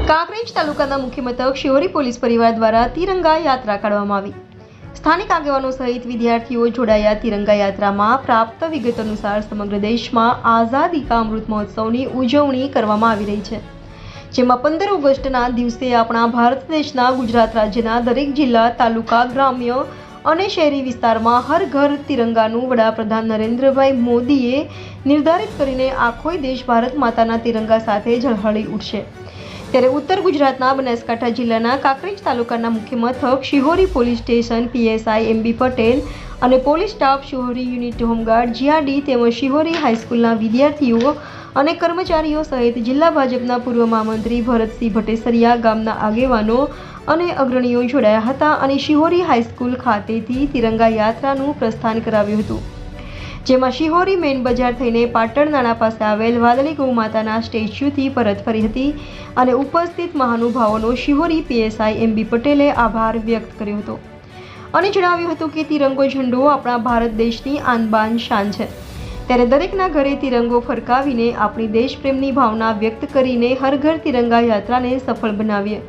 કાંકરેજ તાલુકાના મુખ્ય મથક શિહોરી પોલીસ પરિવાર દ્વારા તિરંગા યાત્રા કાઢવામાં આવી। સ્થાનિક આગેવાનો સહિત વિદ્યાર્થીઓ જોડાયા। તિરંગા યાત્રામાં પ્રાપ્ત વિગત અનુસાર સમગ્ર દેશમાં આઝાદી કા અમૃત મહોત્સવની ઉજવણી કરવામાં આવી રહી છે, જેમાં 15 ઓગસ્ટના દિવસે આપણા ભારત દેશના ગુજરાત રાજ્યના દરેક જિલ્લા, તાલુકા, ગ્રામ્ય અને શહેરી વિસ્તારમાં હર ઘર તિરંગાનું વડાપ્રધાન નરેન્દ્રભાઈ મોદીએ નિર્ધારિત કરીને આખો દેશ ભારત માતાના તિરંગા સાથે ઝળહળી ઉઠશે। ત્યારે ઉત્તર ગુજરાતના બનાસકાંઠા જિલ્લાના કાંકરેજ તાલુકાના મુખ્ય મથક Shihori police station PSI MB Patel અને police staff, Shihori unit home guard GRD તેમજ શિહોરી હાઈસ્કૂલના વિદ્યાર્થીઓ અને કર્મચારીઓ સહિત જિલ્લા ભાજપના પૂર્વ મહામંત્રી ભરતસિંહ ભટ્ટેસરિયા, ગામના આગેવાનો અને અગ્રણીઓ જોડાયા હતા અને શિહોરી હાઈસ્કૂલ ખાતેથી તિરંગા યાત્રાનું પ્રસ્થાન કરાવ્યું હતું, જેમાં શિહોરી મેઇન બજાર થઈને પાટણ નાણા પાસે આવેલ વાદળી ગૌ માતાના સ્ટેચ્યુથી પરત ફરી હતી અને ઉપસ્થિત મહાનુભાવોનો શિહોરી પીએસઆઈ એમબી પટેલે આભાર વ્યક્ત કર્યો હતો અને જણાવ્યું હતું કે તિરંગો ઝંડો આપણા ભારત દેશની આન બાન શાન છે। ત્યારે દરેકના ઘરે તિરંગો ફરકાવીને આપણી દેશપ્રેમની ભાવના વ્યક્ત કરીને હર ઘર તિરંગા યાત્રાને સફળ બનાવીએ।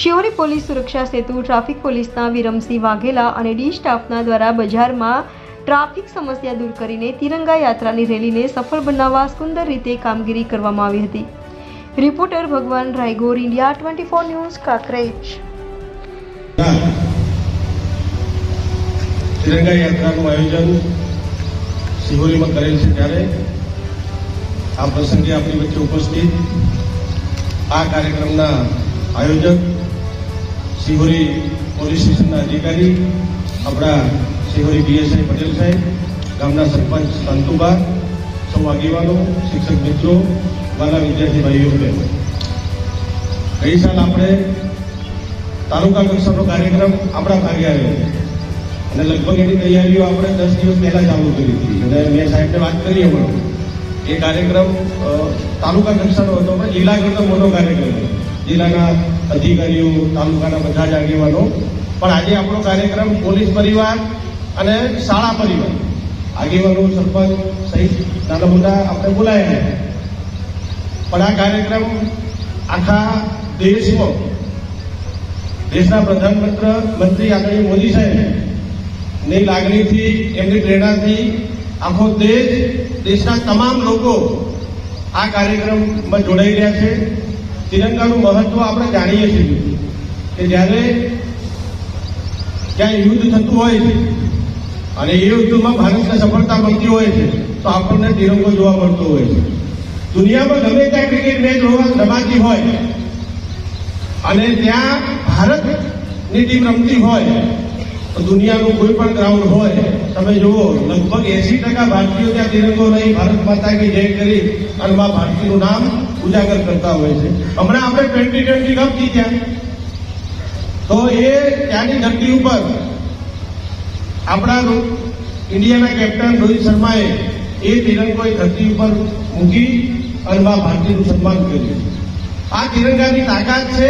શિહોરી પોલીસ સુરક્ષા સેતુ, ટ્રાફિક પોલીસના વિરમસિંહ વાઘેલા અને ડી સ્ટાફના દ્વારા બજારમાં ટ્રાફિક સમસ્યા દૂર કરીને તિરંગા યાત્રાની રેલીને સફળ બનાવવા સુંદર રીતે કામગીરી કરવામાં આવી હતી। રિપોર્ટર ભગવાન રાયગોર, ઇન્ડિયા 24 ન્યૂઝ, કાંકરેજ। તિરંગા યાત્રાનું આયોજન શિહોરીમાં કરેલ છે, ત્યારે આ પ્રસંગે આપણી વચ્ચે ઉપસ્થિત આ કાર્યક્રમના આયોજક શિહોરી પોલીસ સ્ટેશનના અધિકારી આપણા શિહોરી પીએસઆઈ પટેલ સાહેબ, ગામના સરપંચ શાંતુબા, સૌ આગેવાનો, શિક્ષક મિત્રો, વાલા વિદ્યાર્થી ભાઈઓ બહેનો, ગઈ સાલ આપણે તાલુકા કક્ષાનો કાર્યક્રમ આપણા ભાગે આવ્યો અને લગભગ એની તૈયારીઓ આપણે 10 દિવસ પહેલા ચાલુ કરી હતી અને મેં સાહેબને વાત કરી હમણાં એ કાર્યક્રમ તાલુકા કક્ષાનો હતો, પણ જિલ્લા કરતો મોટો કાર્યક્રમ હતો, જિલ્લાના અધિકારીઓ, તાલુકાના બધા જ આગેવાનો, પણ આજે આપણો કાર્યક્રમ પોલીસ પરિવાર અને શાળા પરિવાર, આગેવાનો, સરપંચ સહિત નાના મોટા આપણે બોલાયા, પણ આ કાર્યક્રમ આખા દેશમાં દેશના પ્રધાનમંત્રી આદરણીય મોદી સાહેબની લાગણીથી, એમની પ્રેરણાથી આખો દેશના તમામ લોકો આ કાર્યક્રમમાં જોડાઈ રહ્યા છે। તિરંગાનું મહત્વ આપણે જાણીએ છીએ કે જ્યારે ક્યાંય યુદ્ધ થતું હોય છે અને એ યુદ્ધમાં ભારતને સફળતા મળતી હોય છે તો આપણને તિરંગો જોવા મળતો હોય છે। દુનિયામાં ગમે ત્યાં ક્રિકેટ મેચ રમાતી હોય અને ત્યાં ભારતની ટીમ રમતી હોય તો દુનિયાનું કોઈ પણ ગ્રાઉન્ડ હોય, તમે જુઓ લગભગ 80% ભારતીયો ત્યાં તિરંગો લઈ ભારત માતા કી જય કરી અને મા ભારતીનું નામ ઉજાગર કરતા હોય છે। હમણાં આપણે 2020 કપ જીત્યા તો એ ત્યાંની ધરતી ઉપર આપણા ઇન્ડિયાના કેપ્ટન રોહિત શર્માએ એ તિરંગો એ ધરતી ઉપર મૂકી અને મા ભારતીનું સન્માન કર્યું। આ તિરંગાની તાકાત છે,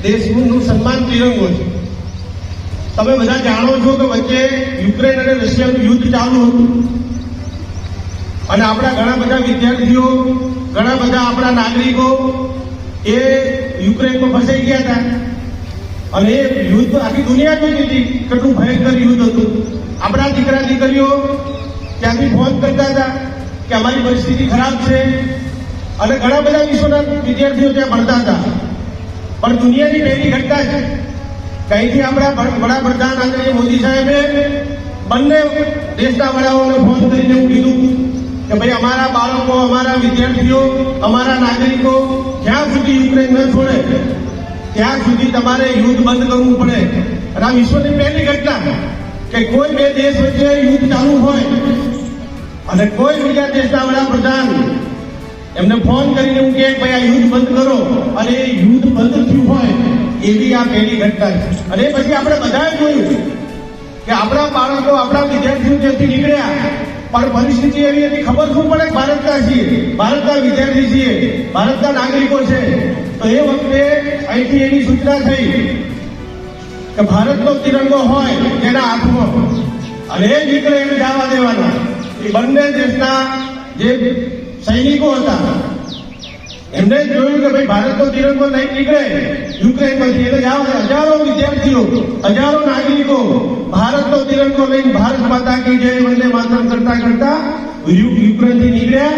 દેશનું સન્માન તિરંગો છે। તમે બધા જાણો છો કે વચ્ચે યુક્રેન અને રશિયાનું યુદ્ધ ચાલુ હતું અને આપણા ઘણા બધા વિદ્યાર્થીઓ, ઘણા બધા આપણા નાગરિકો એ યુક્રેનમાં ફસાઈ ગયા હતા અને એ યુદ્ધ આખી દુનિયા જોઈ હતી, કેટલું ભયંકર યુદ્ધ હતું। આપણા દીકરા દીકરીઓ ત્યાંથી ફોન કરતા હતા કે અમારી પરિસ્થિતિ ખરાબ છે અને ઘણા બધા વિશ્વના વિદ્યાર્થીઓ ત્યાં ભણતા હતા, પણ દુનિયાની પહેલી ઘટના છે કઈથી આપણા વડાપ્રધાન આદરણીય મોદી સાહેબે બંને દેશના વડાઓને ફોન કરીને એવું કીધું કે ભાઈ અમારા બાળકો, અમારા વિદ્યાર્થીઓ, અમારા નાગરિકો જ્યાં સુધી યુક્રેન ન છોડે ત્યાં સુધી તમારે યુદ્ધ બંધ કરવું પડે। અને આ વિશ્વની પહેલી ઘટના કે કોઈ બે દેશ વચ્ચે યુદ્ધ ચાલુ હોય અને કોઈ બીજા દેશના વડાપ્રધાન એમને ફોન કરીને એવું કહે ભાઈ આ યુદ્ધ બંધ કરો અને એ યુદ્ધ બંધ થયું હોય એવી આ પહેલી ઘટના છે। અને પછી આપણે બધાએ જોયું કે આપણા બાળકો, આપણા વિદ્યાર્થીઓ ત્યાંથી નીકળ્યા પણ પરિસ્થિતિ એવી હતી, ખબર શું પડે ભારતના છીએ, ભારતના વિદ્યાર્થી છીએ, ભારતના નાગરિકો છે, તો એ વખતે અહીંથી એવી સૂચના થઈ કે ભારતનો તિરંગો હોય તેના હાથમાં અને એ નીકળે એને જવા દેવાના। એ બંને દેશના જે સૈનિકો હતા એમને જ જોયું કે ભાઈ ભારતનો તિરંગો નહીં નીકળે યુક્રેનમાંથી, એટલે હજારો વિદ્યાર્થીઓ, હજારો નાગરિકો ભારતનો તિરંગો લઈને ભારત માતા કી જય વંદે માતરમ કરતા કરતા યુક્રેનથી નીકળ્યા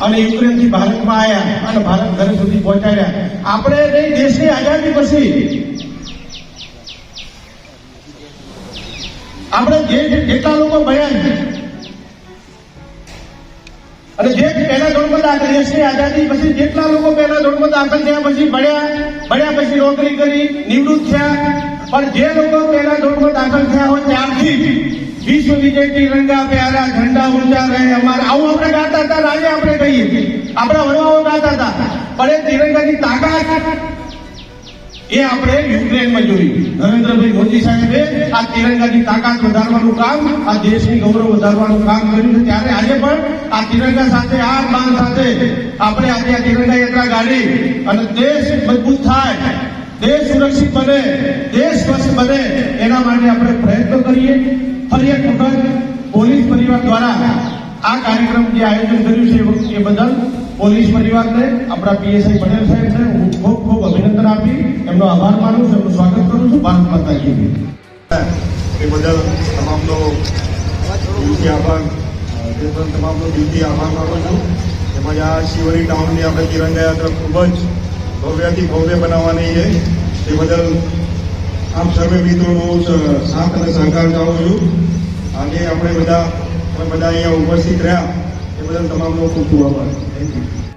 અને યુક્રેનથી ભારતમાં આવ્યા અને ભારત ઘર સુધી પહોંચાડ્યા. આપણે નહીં, દેશની આઝાદી પછી આપણે જેટલા લોકો ભણ્યા છે અને જે પહેલા ધોરણમાં દાખલ, દેશની આઝાદી પછી જેટલા લોકો પહેલા ધોરણમાં દાખલ થયા પછી ભણ્યા પછી નોકરી કરી નિવૃત્ત થયા, પણ જે લોકો પહેલા ધોરણમાં દાખલ થયા હોય ત્યારથી વિશ્વ વિજય તિરંગા પ્યારા ઝંડા ઊંચા રહે અમારા, આવું આપણે ગાતા હતા. આજે આપણે કહીએ, આપણા વડવાઓ ગાતા હતા, પણ એ તિરંગાની તાકાત એ આપણે યુક્રેનમાં જોઈ. નરેન્દ્રભાઈ મોદી સાહેબે આ તિરંગાની તાકાત વધારવાનું કામ, આ દેશની ગૌરવ વધારવાનું કામ કર્યું છે. ત્યારે આજે પણ આ તિરંગા સાથે, આ બાંધ સાથે આપણે આજે આ તિરંગા યાત્રા કાઢી અને દેશ મજબૂત થાય, દેશ સુરક્ષિત બને, દેશ સ્વસ્થ બને, એના માટે આપણે પ્રયત્નો કરીએ. ફરી એક વખત પોલીસ પરિવાર દ્વારા આ કાર્યક્રમ જે આયોજન કર્યું છે એ બદલ પોલીસ પરિવારને, આપણા પીએસઆઈ પટેલ સાહેબને હું ખૂબ ખૂબ અભિનંદન આપી એમનો આભાર માનું છું, એમનું સ્વાગત કરું છું. ભારત માતા કી જય. એ બદલ તમામનો દિલથી આભાર, તમામનો દિલથી આભાર માનું છું. તેમજ આ શિવરી ટાઉનની આપણે તિરંગા યાત્રા ખૂબ જ ભવ્યથી ભવ્ય બનાવવાની છે. તે બદલ આપ સર્વે મિત્રોનો સાથ અને સહકાર ચાહું છું. આજે આપણે બધા અહીંયા ઉપસ્થિત રહ્યા એ બદલ તમામનો ખૂબ ખૂબ આભાર. Thank you.